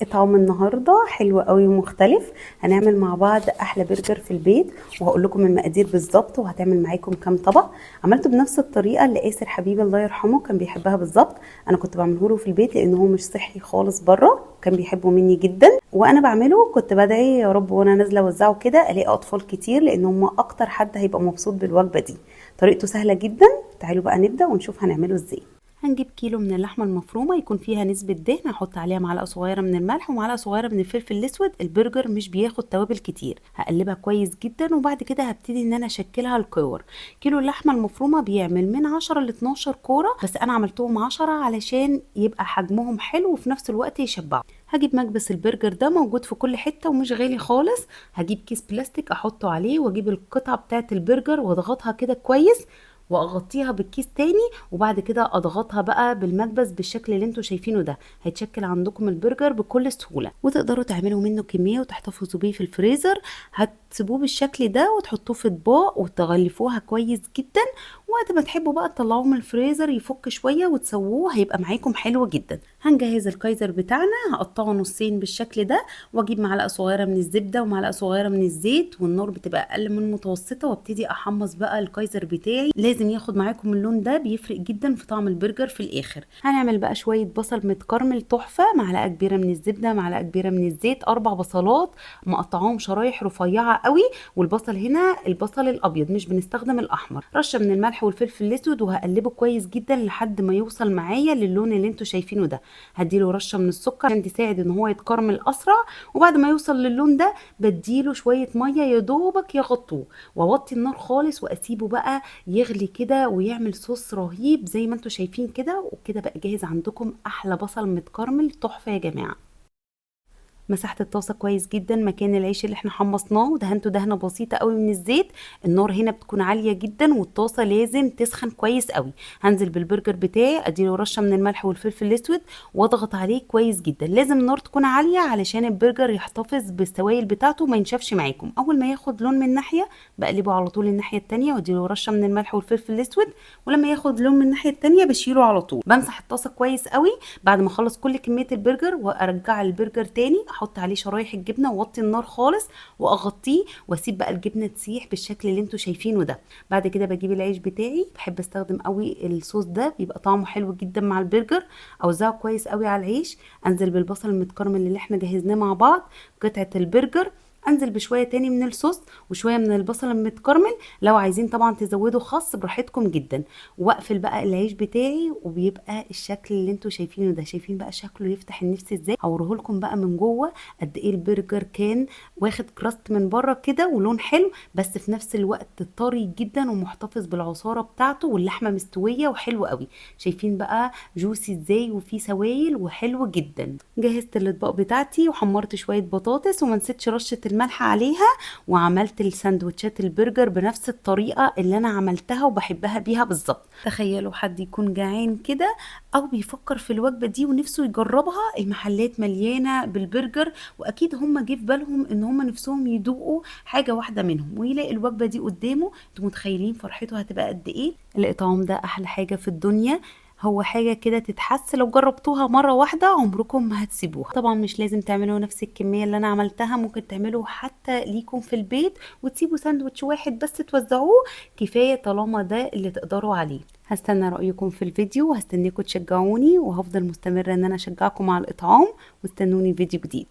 طعم النهارده حلو قوي ومختلف. هنعمل مع بعض احلى برجر في البيت، وهقول لكم المقادير بالظبط وهتعمل معاكم كام طبق. عملته بنفس الطريقه اللي آسر حبيبي الله يرحمه كان بيحبها بالظبط. انا كنت بعمله له في البيت لانه هو مش صحي خالص بره، كان بيحبه مني جدا. وانا بعمله كنت بدعي يا رب وانا نازله اوزعه كده الاقي اطفال كتير، لان هم اكتر حد هيبقى مبسوط بالوجبه دي. طريقته سهله جدا. تعالوا بقى نبدا ونشوف هنعمله ازاي. هنجيب كيلو من اللحمة المفرومة يكون فيها نسبة دهن، هحط عليها معلقة صغيرة من الملح ومعلقة صغيرة من الفلفل الأسود. البرجر مش بياخد توابل كتير. هقلبها كويس جدا وبعد كده هبتدي ان انا اشكلها الكور. كيلو اللحمة المفرومة بيعمل من 10 ل 12 كورة، بس انا عملتهم 10 علشان يبقى حجمهم حلو وفي نفس الوقت يشبعوا. هجيب مكبس البرجر ده موجود في كل حتة ومش غالي خالص. هجيب كيس بلاستيك احطه عليه واجيب القطعة بتاعة البرجر واضغطها كده كويس واغطيها بالكيس تاني، وبعد كده اضغطها بقى بالمكبس بالشكل اللي انتوا شايفينه ده. هيتشكل عندكم البرجر بكل سهولة، وتقدروا تعملوا منه كمية وتحتفظوا بيه في الفريزر. هتسيبوه بالشكل ده وتحطوه في اطباق وتغلفوها كويس جدا. وقت ما تحبوا بقى تطلعوه من الفريزر يفك شوية وتسووه هيبقى معاكم حلو جدا. هنجهز الكايزر بتاعنا، هقطعه نصين بالشكل ده، واجيب معلقة صغيرة من الزبدة ومعلقة صغيرة من الزيت، والنار بتبقى اقل من المتوسطة، وابتدي احمص بقى الكايزر بتاعي. لازم ياخد معاكم اللون ده، بيفرق جدا في طعم البرجر في الاخر. هنعمل بقى شوية بصل متكرمل تحفة، معلقة كبيرة من الزبدة، معلقة كبيرة من الزيت، 4 بصلات مقطعاهم شرايح رفيعة قوي. والبصل هنا البصل الابيض مش بنستخدم الاحمر. رشة من الملح والفلفل الاسود وهقلبه كويس جدا لحد ما يوصل معايا للون اللي انتوا شايفينه ده. هديله رشة من السكر عشان تساعد ان هو يتكرمل اسرع. وبعد ما يوصل للون ده بديله شوية مية يا دوبك يغطوه، واوطي النار خالص واسيبه بقى يغلي كده ويعمل صوص رهيب زي ما انتوا شايفين كده. وكده بقى جاهز عندكم احلى بصل متكرمل تحفة يا جماعة. مسحت الطاسه كويس جدا مكان العيش اللي احنا حمصناه، ودهنته دهنه بسيطه قوي من الزيت. النار هنا بتكون عاليه جدا والطاسه لازم تسخن كويس قوي. هنزل بالبرجر بتاعي اديله رشه من الملح والفلفل الاسود واضغط عليه كويس جدا. لازم النار تكون عاليه علشان البرجر يحتفظ بالسوائل بتاعته ما ينشفش معاكم. اول ما ياخد لون من ناحيه بقلبه على طول الناحيه التانيه واديله رشه من الملح والفلفل الاسود، ولما ياخد لون من الناحيه التانيه بشيله على طول. بمسح الطاسه كويس قوي بعد ما اخلص كل كميه البرجر، وارجع البرجر تاني احط عليه شرايح الجبنه واوطي النار خالص واغطيه واسيب بقى الجبنه تسيح بالشكل اللي انتوا شايفينه ده. بعد كده بجيب العيش بتاعي، بحب استخدم قوي الصوص ده بيبقى طعمه حلو جدا مع البرجر. اوزعه كويس قوي على العيش، انزل بالبصل المتكرمل اللي احنا جهزناه مع بعض، قطعه البرجر، انزل بشويه تاني من الصوص وشويه من البصل المتكرمل. لو عايزين طبعا تزودوا خس براحتكم جدا. واقفل بقى العيش بتاعي وبيبقى الشكل اللي انتوا شايفينه ده. شايفين بقى شكله يفتح النفس ازاي؟ هوريه لكم بقى من جوه قد ايه البرجر كان واخد كراست من بره كده ولون حلو، بس في نفس الوقت طري جدا ومحتفظ بالعصاره بتاعته، واللحمه مستويه وحلو قوي. شايفين بقى جوسي ازاي وفيه سوائل وحلو جدا. جهزت الاطباق بتاعتي وحمرت شويه بطاطس وما نسيتش رشه الملح عليها، وعملت الساندوتشات البرجر بنفس الطريقه اللي انا عملتها وبحبها بيها بالظبط. تخيلوا حد يكون جعان كده او بيفكر في الوجبه دي ونفسه يجربها، المحلات مليانه بالبرجر، واكيد هم جه في بالهم ان هم نفسهم يدوقوا حاجه واحده منهم ويلاقي الوجبه دي قدامه. انتوا متخيلين فرحته هتبقى قد ايه؟ الاطعام ده احلى حاجه في الدنيا. هو حاجة كده تتحس لو جربتوها مرة واحدة عمركم ما هتسيبوها. طبعا مش لازم تعملوا نفس الكمية اللي انا عملتها، ممكن تعملوا حتى ليكم في البيت وتسيبوا ساندوتش واحد بس توزعوه كفاية، طالما ده اللي تقدروا عليه. هستنى رأيكم في الفيديو وهستنيكم تشجعوني، وهفضل مستمرة ان انا اشجعكم على الاطعام. واستنوني فيديو جديد.